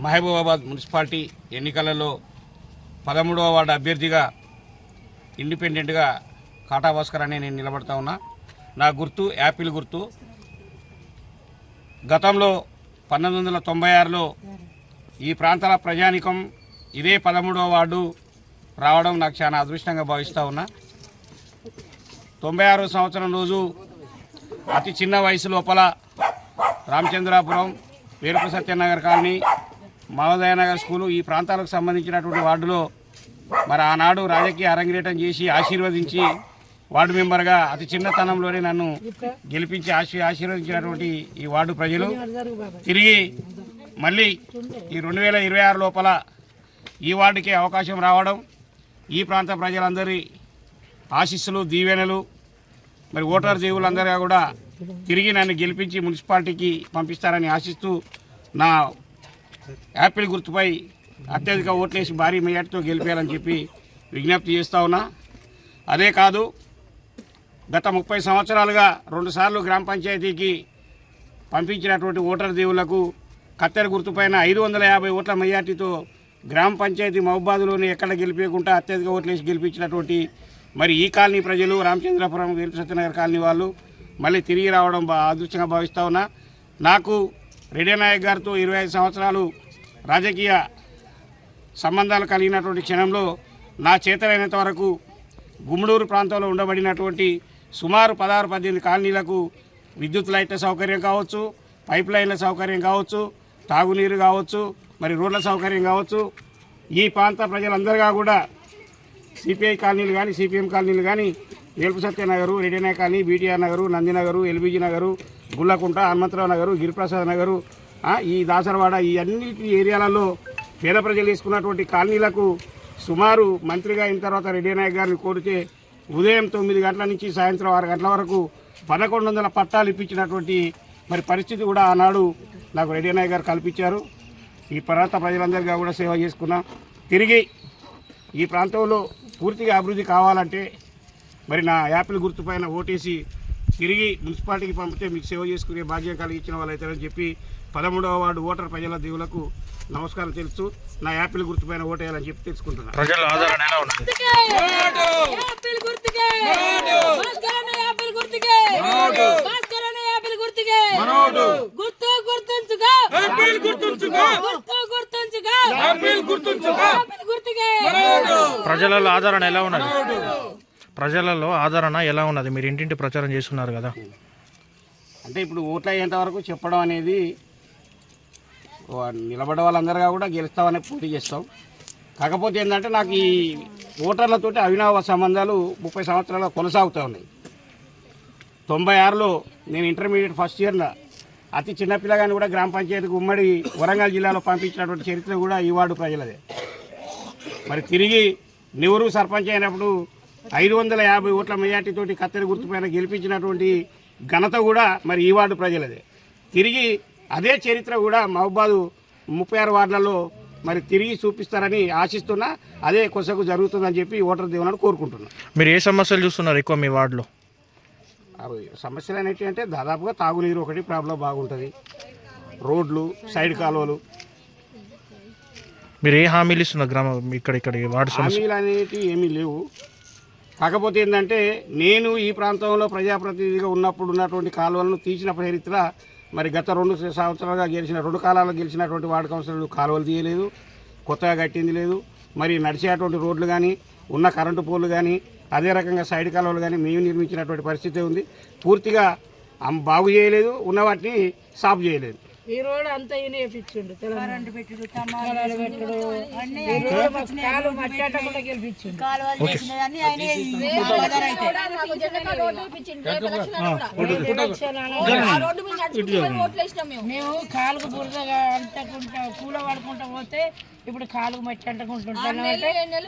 Mahabubabad municipality ఎన్నికలలో 13వ ward అభ్యర్థిగా ఇండిపెండెంట్గా కాటా భాస్కర్ అనే నేను నిలబడతా ఉన్నా. నా గుర్తు యాపిల్ గుర్తు. గతంలో 1996లో ఈ ప్రాంతాల ప్రజానికం ఇదే 13వ వార్డు రావడం నాకు చాలా అదృష్టంగా భావిస్తూ ఉన్నా. 96వ సంవత్సరం రోజు అతి చిన్న వయసు లోపల రామచంద్రాపురం, వేరుపు సత్యనగర్ కాలనీ, మహోదయనగర్ స్కూలు ఈ ప్రాంతాలకు సంబంధించినటువంటి వార్డులో మరి ఆనాడు రాజకీయ అరంగేటం చేసి ఆశీర్వదించి వార్డు మెంబర్గా అతి చిన్నతనంలోనే నన్ను గెలిపించి ఆశీర్వదించినటువంటి ఈ వార్డు ప్రజలు తిరిగి మళ్ళీ ఈ 2026 లోపల ఈ వార్డుకి అవకాశం రావడం, ఈ ప్రాంత ప్రజలందరి ఆశీస్సులు, దీవెనలు, మరి ఓటర్ దేవులందరూ కూడా తిరిగి నన్ను గెలిపించి మున్సిపాలిటీకి పంపిస్తారని ఆశిస్తూ నా యాపిల్ గుర్తుపై అత్యధిక ఓట్లేసి భారీ మెజార్టీతో గెలిపేయాలని చెప్పి విజ్ఞప్తి చేస్తూ ఉన్నా. అదే కాదు, గత 30 సంవత్సరాలుగా 2 సార్లు గ్రామ పంచాయతీకి పంపించినటువంటి ఓటర్ దేవులకు కత్తెర గుర్తుపైన 550 ఓట్ల మెజార్టీతో గ్రామ పంచాయతీ మహబూబాబాద్లోనే ఎక్కడ గెలిపేయకుండా అత్యధిక ఓట్లేసి గెలిపించినటువంటి మరి ఈ కాలనీ ప్రజలు, రామచంద్రపురం, వీర సత్యనగర్ కాలనీ వాళ్ళు మళ్ళీ తిరిగి రావడం అదృష్టంగా భావిస్తూ ఉన్నా. నాకు రెడ్డి నాయక్ గారితో 25 సంవత్సరాలు రాజకీయ సంబంధాలు కలిగినటువంటి క్షణంలో నా చేతలైనంత వరకు గుమ్మడూరు ప్రాంతంలో ఉండబడినటువంటి సుమారు 16-18 కాలనీలకు విద్యుత్ లైట్ల సౌకర్యం కావచ్చు, పైప్ లైన్ల సౌకర్యం కావచ్చు, తాగునీరు కావచ్చు, మరి రోడ్ల సౌకర్యం కావచ్చు, ఈ ప్రాంత ప్రజలందరిగా కూడా సిపిఐ కాలనీలు కానీ, సిపిఎం కాలనీలు కానీ, వేల్పు Satyanagar, Reddy Nayak colony, BTR Nagar, Nandinagar, LBG Nagar, Gullakunta, Hanumantharao Nagar, Giriprasad Nagar, ఈ దాసరవాడ, ఈ అన్నిటి ఏరియాలలో పేద ప్రజలు తీసుకున్నటువంటి కాలనీలకు సుమారు మంత్రిగా అయిన తర్వాత రెడ్డి నాయక్ గారిని కోరితే ఉదయం 9 గంటల నుంచి సాయంత్రం 6 గంటల వరకు 1100 పట్టాలు ఇప్పించినటువంటి మరి పరిస్థితి కూడా ఆనాడు నాకు రెడ్డి నాయక్ గారు కల్పించారు. ఈ ప్రాంత ప్రజలందరికీ కూడా సేవ చేసుకున్నా. తిరిగి ఈ ప్రాంతంలో పూర్తిగా అభివృద్ధి కావాలంటే మరి నా యాపిల్ గుర్తుపైన ఓటేసి తిరిగి మున్సిపాలిటీకి పంపితే మీకు సేవ చేసుకునే భాగ్యం కలిగించిన వాళ్ళు అవుతారని చెప్పి 13వ వార్డు ఓటర్ ప్రజల దేవులకు నమస్కారం తెలుస్తూ నా యాపిల్ గుర్తుపైన ఓటేయాలని చెప్పి తెలుసుకుంటున్నాను. ప్రజల ఆదరణ ఎలా ఉంది? ప్రజలలో ఆదరణ ఎలా ఉన్నది? ప్రజలలో ఆదరణ ఎలా ఉన్నది? మీరు ఇంటింటి ప్రచారం చేస్తున్నారు కదా, అంటే ఇప్పుడు ఓట్లు అయ్యేంత వరకు చెప్పడం అనేది నిలబడే వాళ్ళందరిగా కూడా గెలుస్తామనే పోటీ చేస్తాం. కాకపోతే ఏంటంటే నాకు ఈ ఓటర్లతోటి అవినావ సంబంధాలు 30 సంవత్సరాలు కొనసాగుతూ ఉన్నాయి. 96లో నేను ఇంటర్మీడియట్ ఫస్ట్ ఇయర్లో అతి చిన్నపిల్లగాని కూడా గ్రామ పంచాయతీకి ఉమ్మడి వరంగల్ జిల్లాలో పంపించినటువంటి చరిత్ర కూడా ఈ వార్డు ప్రజలదే. మరి తిరిగి నెవరు సర్పంచ్ అయినప్పుడు 550 ఓట్ల మెజార్టీతోటి కత్తెర గుర్తుపైన గెలిపించినటువంటి ఘనత కూడా మరి ఈ వార్డు ప్రజలదే. తిరిగి అదే చరిత్ర కూడా మహబూబాబాద్ 36 వార్డులలో మరి తిరిగి చూపిస్తారని ఆశిస్తున్నా. అదే కొసకు జరుగుతుందని చెప్పి ఓటర్ దేవులను కోరుకుంటున్నా. మీరు ఏ సమస్యలు చూస్తున్నారు ఎక్కువ మీ వార్డులో? సమస్యలు అనేవి అంటే దాదాపుగా తాగునీరు ఒకటి ప్రాబ్లం బాగుంటుంది, రోడ్లు, సైడ్ కాలువలు. మీరు ఏ హామీలు ఇస్తున్నారు ఇక్కడ వార్డు? హామీలు అనేవి ఏమీ లేవు. కాకపోతే ఏంటంటే నేను ఈ ప్రాంతంలో ప్రజాప్రతినిధిగా ఉన్నప్పుడు ఉన్నటువంటి కాలువలను తీసిన చరిత్ర మరి గత 2 సంవత్సరాలుగా గెలిచిన 2 కాలాల్లో గెలిచినటువంటి వార్డు కౌన్సిలర్లు కాలువలు తీయలేదు, కొత్తగా కట్టింది లేదు. మరి నడిచేటువంటి రోడ్లు కానీ, ఉన్న కరెంటు పోల్లు కానీ, అదే రకంగా సైడ్ కాలువలు కానీ మేము నిర్మించినటువంటి పరిస్థితి ఉంది. పూర్తిగా బాగు చేయలేదు, ఉన్న వాటిని సాఫ్ చేయలేదు. ఈ రోడ్ అంతా ఈయన వేయించిండు, మేము కాలుకు బురద అంటకుంటా కూల పడుకుంటా పోతే ఇప్పుడు కాలుకు మట్టి అంటకుంటుంటాం.